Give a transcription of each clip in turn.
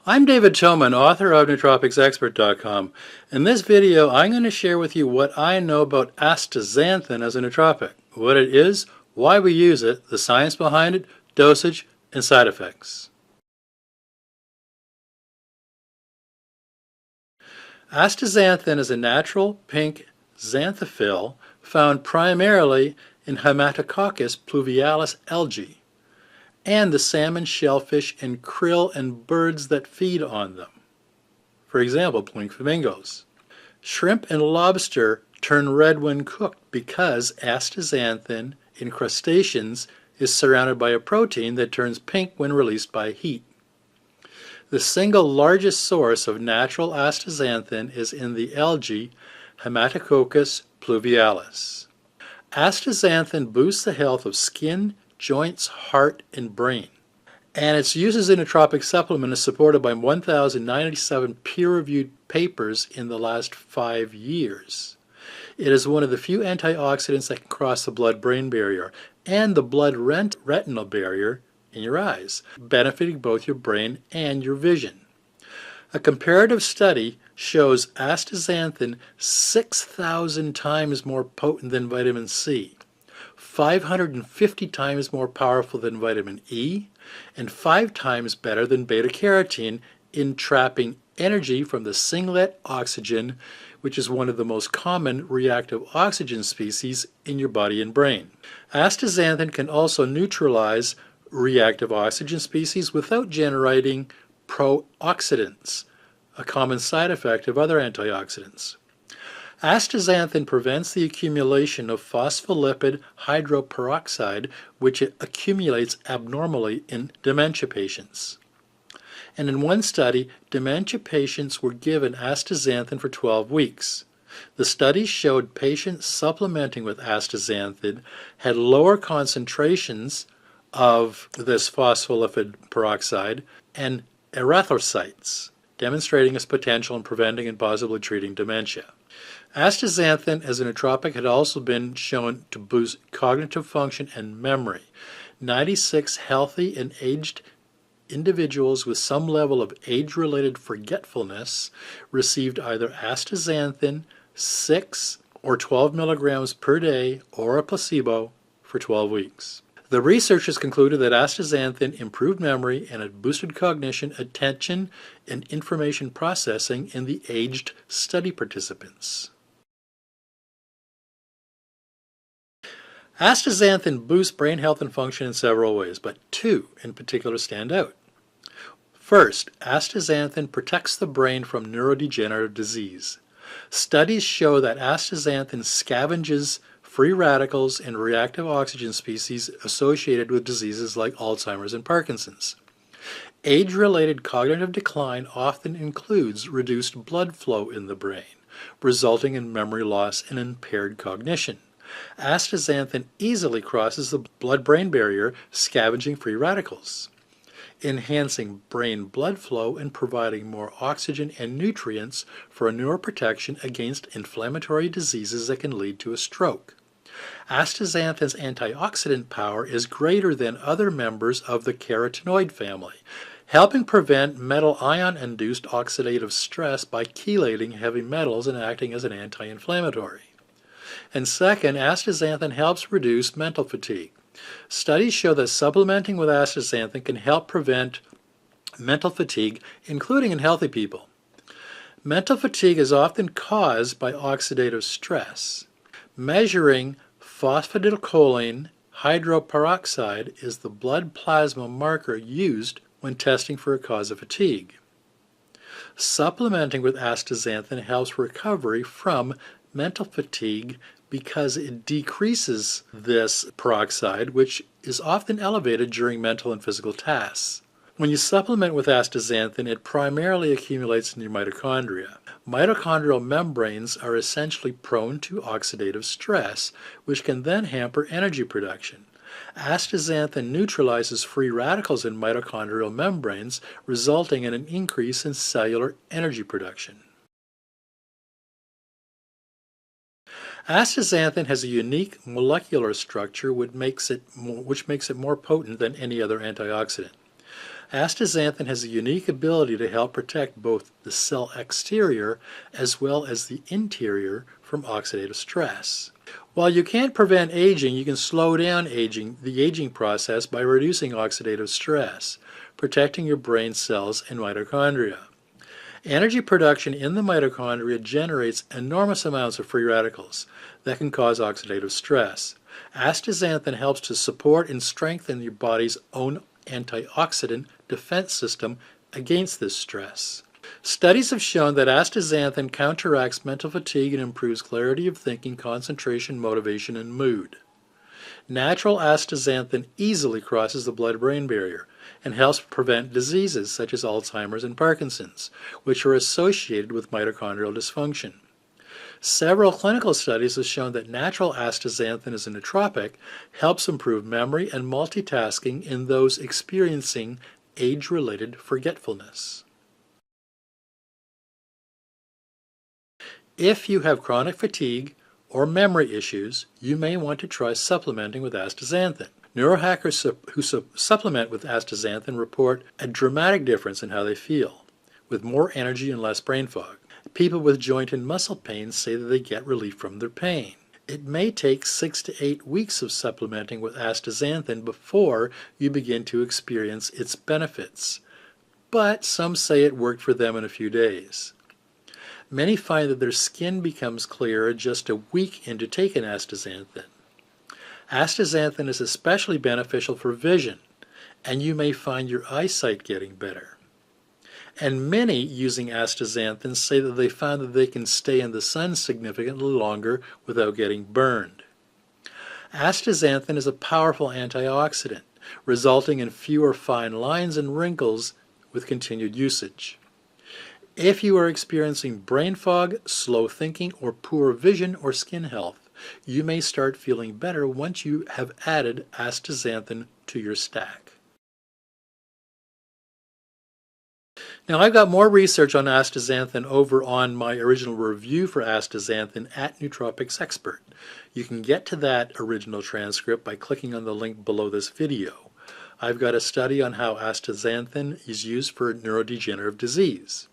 I'm David Tillman, author of nootropicsexpert.com. In this video, I'm going to share with you what I know about astaxanthin as a nootropic, what it is, why we use it, the science behind it, dosage, and side effects. Astaxanthin is a natural pink xanthophyll found primarily in Haematococcus pluvialis algae and the salmon, shellfish, and krill and birds that feed on them. For example, blue flamingos. Shrimp and lobster turn red when cooked because astaxanthin in crustaceans is surrounded by a protein that turns pink when released by heat. The single largest source of natural astaxanthin is in the algae Haematococcus pluvialis. Astaxanthin boosts the health of skin, joints, heart, and brain. And its use as a nootropic supplement is supported by 1,097 peer-reviewed papers in the last 5 years. It is one of the few antioxidants that can cross the blood-brain barrier and the blood-retinal barrier in your eyes, benefiting both your brain and your vision. A comparative study shows astaxanthin 6,000 times more potent than vitamin C, 550 times more powerful than vitamin E, and 5 times better than beta-carotene in trapping energy from the singlet oxygen, which is one of the most common reactive oxygen species in your body and brain. Astaxanthin can also neutralize reactive oxygen species without generating pro-oxidants, a common side effect of other antioxidants. Astaxanthin prevents the accumulation of phospholipid hydroperoxide, which accumulates abnormally in dementia patients. And in one study, dementia patients were given astaxanthin for 12 weeks. The study showed patients supplementing with astaxanthin had lower concentrations of this phospholipid peroxide and erythrocytes, demonstrating its potential in preventing and possibly treating dementia. Astaxanthin as a nootropic had also been shown to boost cognitive function and memory. 96 healthy and aged individuals with some level of age-related forgetfulness received either astaxanthin 6 or 12 milligrams per day or a placebo for 12 weeks. The researchers concluded that astaxanthin improved memory and it boosted cognition, attention, and information processing in the aged study participants. Astaxanthin boosts brain health and function in several ways, but two in particular stand out. First, astaxanthin protects the brain from neurodegenerative disease. Studies show that astaxanthin scavenges free radicals and reactive oxygen species associated with diseases like Alzheimer's and Parkinson's. Age-related cognitive decline often includes reduced blood flow in the brain, resulting in memory loss and impaired cognition. Astaxanthin easily crosses the blood-brain barrier, scavenging free radicals, enhancing brain blood flow and providing more oxygen and nutrients for a neuroprotection against inflammatory diseases that can lead to a stroke. Astaxanthin's antioxidant power is greater than other members of the carotenoid family, helping prevent metal ion-induced oxidative stress by chelating heavy metals and acting as an anti-inflammatory. And second, astaxanthin helps reduce mental fatigue. Studies show that supplementing with astaxanthin can help prevent mental fatigue, including in healthy people. Mental fatigue is often caused by oxidative stress. Measuring phosphatidylcholine hydroperoxide is the blood plasma marker used when testing for a cause of fatigue. Supplementing with astaxanthin helps recovery from mental fatigue because it decreases this peroxide, which is often elevated during mental and physical tasks. When you supplement with astaxanthin, it primarily accumulates in your mitochondria. Mitochondrial membranes are essentially prone to oxidative stress, which can then hamper energy production. Astaxanthin neutralizes free radicals in mitochondrial membranes, resulting in an increase in cellular energy production. Astaxanthin has a unique molecular structure which makes it more potent than any other antioxidant. Astaxanthin has a unique ability to help protect both the cell exterior as well as the interior from oxidative stress. While you can't prevent aging, you can slow down the aging process by reducing oxidative stress, protecting your brain cells and mitochondria. Energy production in the mitochondria generates enormous amounts of free radicals that can cause oxidative stress. Astaxanthin helps to support and strengthen your body's own antioxidant defense system against this stress. Studies have shown that astaxanthin counteracts mental fatigue and improves clarity of thinking, concentration, motivation, and mood. Natural astaxanthin easily crosses the blood-brain barrier and helps prevent diseases such as Alzheimer's and Parkinson's, which are associated with mitochondrial dysfunction. Several clinical studies have shown that natural astaxanthin as a nootropic helps improve memory and multitasking in those experiencing age-related forgetfulness. If you have chronic fatigue or memory issues, you may want to try supplementing with astaxanthin. Neurohackers who supplement with astaxanthin report a dramatic difference in how they feel, with more energy and less brain fog. People with joint and muscle pain say that they get relief from their pain. It may take 6 to 8 weeks of supplementing with astaxanthin before you begin to experience its benefits, but some say it worked for them in a few days. Many find that their skin becomes clearer just a week into taking astaxanthin. Astaxanthin is especially beneficial for vision, and you may find your eyesight getting better. And many using astaxanthin say that they found that they can stay in the sun significantly longer without getting burned. Astaxanthin is a powerful antioxidant, resulting in fewer fine lines and wrinkles with continued usage. If you are experiencing brain fog, slow thinking, or poor vision or skin health, you may start feeling better once you have added astaxanthin to your stack. Now, I've got more research on astaxanthin over on my original review for astaxanthin at Nootropics Expert. You can get to that original transcript by clicking on the link below this video. I've got a study on how astaxanthin is used for neurodegenerative disease.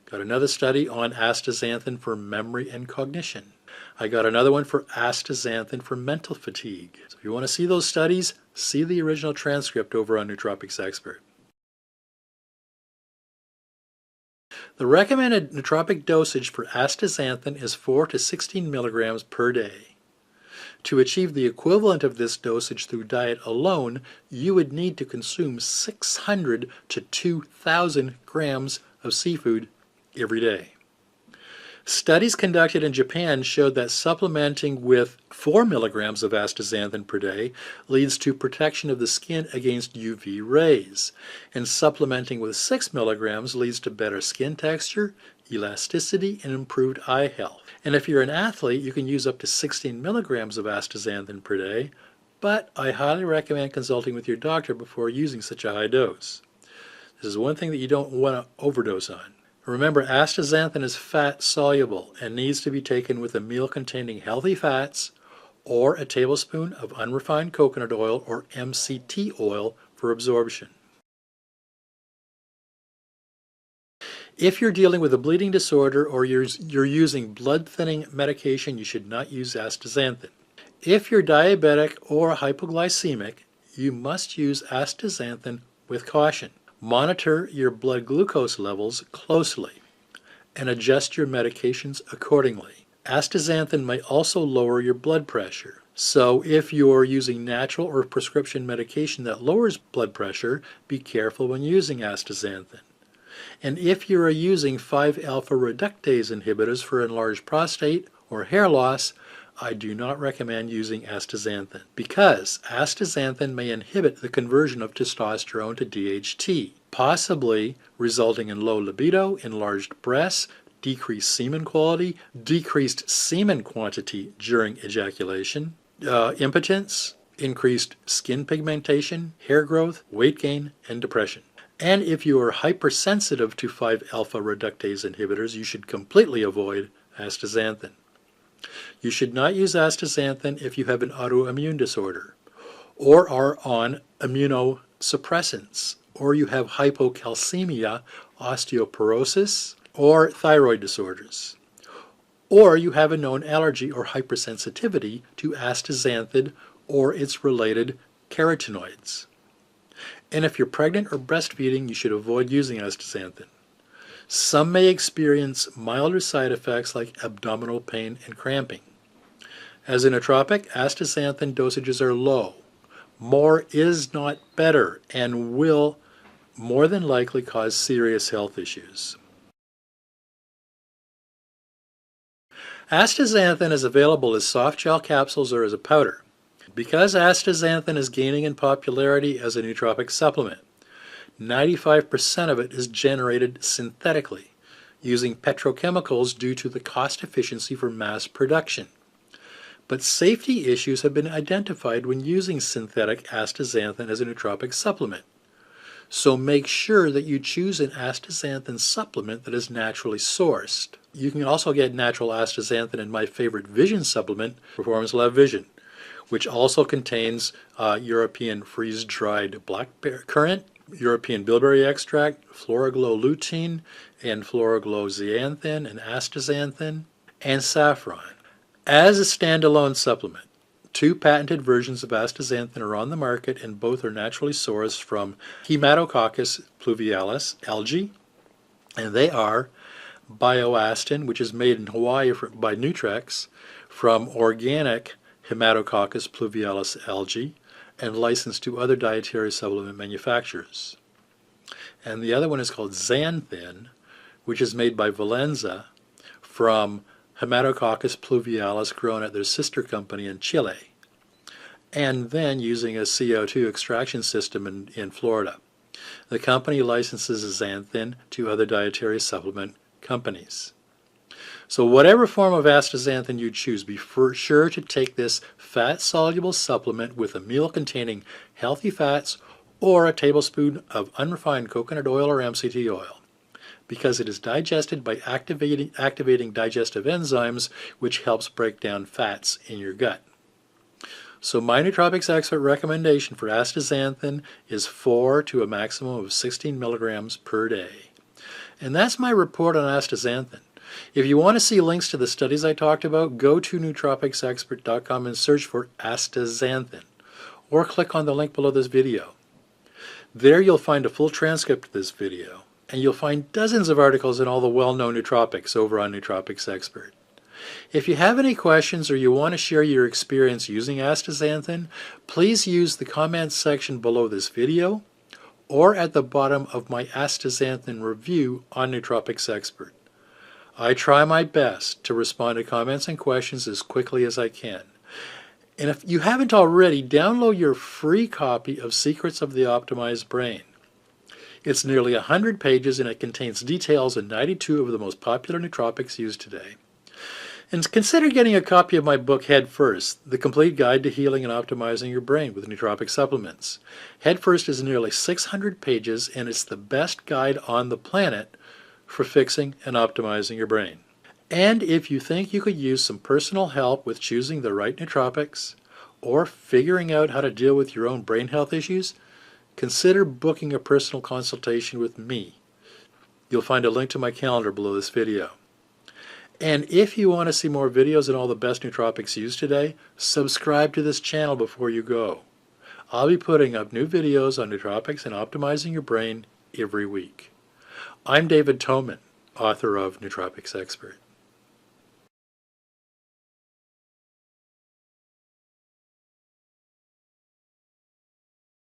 Got another study on astaxanthin for memory and cognition. I got another one for astaxanthin for mental fatigue. So if you want to see those studies, see the original transcript over on Nootropics Expert. The recommended nootropic dosage for astaxanthin is 4 to 16 milligrams per day. To achieve the equivalent of this dosage through diet alone, you would need to consume 600 to 2,000 grams of seafood every day. Studies conducted in Japan showed that supplementing with 4 milligrams of astaxanthin per day leads to protection of the skin against UV rays, and supplementing with 6 milligrams leads to better skin texture, elasticity, and improved eye health. And if you're an athlete, you can use up to 16 milligrams of astaxanthin per day, but I highly recommend consulting with your doctor before using such a high dose. This is one thing that you don't want to overdose on. Remember, astaxanthin is fat soluble and needs to be taken with a meal containing healthy fats or a tablespoon of unrefined coconut oil or MCT oil for absorption. If you're dealing with a bleeding disorder or you're using blood thinning medication, you should not use astaxanthin. If you're diabetic or hypoglycemic, you must use astaxanthin with caution. Monitor your blood glucose levels closely and adjust your medications accordingly. Astaxanthin may also lower your blood pressure. So if you're using natural or prescription medication that lowers blood pressure, be careful when using astaxanthin. And if you are using 5-alpha reductase inhibitors for enlarged prostate or hair loss, I do not recommend using astaxanthin because astaxanthin may inhibit the conversion of testosterone to DHT, possibly resulting in low libido, enlarged breasts, decreased semen quality, decreased semen quantity during ejaculation, impotence, increased skin pigmentation, hair growth, weight gain, and depression. And if you are hypersensitive to 5-alpha reductase inhibitors, you should completely avoid astaxanthin. You should not use astaxanthin if you have an autoimmune disorder or are on immunosuppressants or you have hypocalcemia, osteoporosis, or thyroid disorders, or you have a known allergy or hypersensitivity to astaxanthin or its related carotenoids. And if you're pregnant or breastfeeding, you should avoid using astaxanthin. Some may experience milder side effects like abdominal pain and cramping. As a nootropic, astaxanthin dosages are low. More is not better and will more than likely cause serious health issues. Astaxanthin is available as soft gel capsules or as a powder. Because astaxanthin is gaining in popularity as a nootropic supplement, 95% of it is generated synthetically, using petrochemicals due to the cost efficiency for mass production. But safety issues have been identified when using synthetic astaxanthin as a nootropic supplement. So make sure that you choose an astaxanthin supplement that is naturally sourced. You can also get natural astaxanthin in my favorite vision supplement, Performance Lab Vision, which also contains European freeze-dried blackcurrant, European bilberry extract, Floraglow lutein, and Floraglow zeaxanthin and astaxanthin, and saffron. As a standalone supplement, 2 patented versions of astaxanthin are on the market, and both are naturally sourced from Haematococcus pluvialis algae, and they are Bioastin, which is made in Hawaii by Nutrex, from organic Haematococcus pluvialis algae, and licensed to other dietary supplement manufacturers. And the other one is called Xanthin, which is made by Valenza from Haematococcus pluvialis grown at their sister company in Chile, and then using a CO2 extraction system in Florida. The company licenses Xanthin to other dietary supplement companies. So whatever form of astaxanthin you choose, be sure to take this fat-soluble supplement with a meal containing healthy fats or a tablespoon of unrefined coconut oil or MCT oil, because it is digested by activating digestive enzymes, which helps break down fats in your gut. So my nootropics expert recommendation for astaxanthin is 4 to a maximum of 16 milligrams per day. And that's my report on astaxanthin. If you want to see links to the studies I talked about, go to nootropicsexpert.com and search for astaxanthin, or click on the link below this video. There you'll find a full transcript of this video, and you'll find dozens of articles on all the well-known nootropics over on Nootropics Expert. If you have any questions or you want to share your experience using astaxanthin, please use the comments section below this video or at the bottom of my astaxanthin review on Nootropics Expert. I try my best to respond to comments and questions as quickly as I can. And if you haven't already, download your free copy of Secrets of the Optimized Brain. It's nearly 100 pages and it contains details on 92 of the most popular nootropics used today. And consider getting a copy of my book Head First, The Complete Guide to Healing and Optimizing Your Brain with Nootropic Supplements. Head First is nearly 600 pages and it's the best guide on the planet for fixing and optimizing your brain. And if you think you could use some personal help with choosing the right nootropics or figuring out how to deal with your own brain health issues, consider booking a personal consultation with me. You'll find a link to my calendar below this video. And if you want to see more videos on all the best nootropics used today, subscribe to this channel before you go. I'll be putting up new videos on nootropics and optimizing your brain every week. I'm David Toman, author of Nootropics Expert.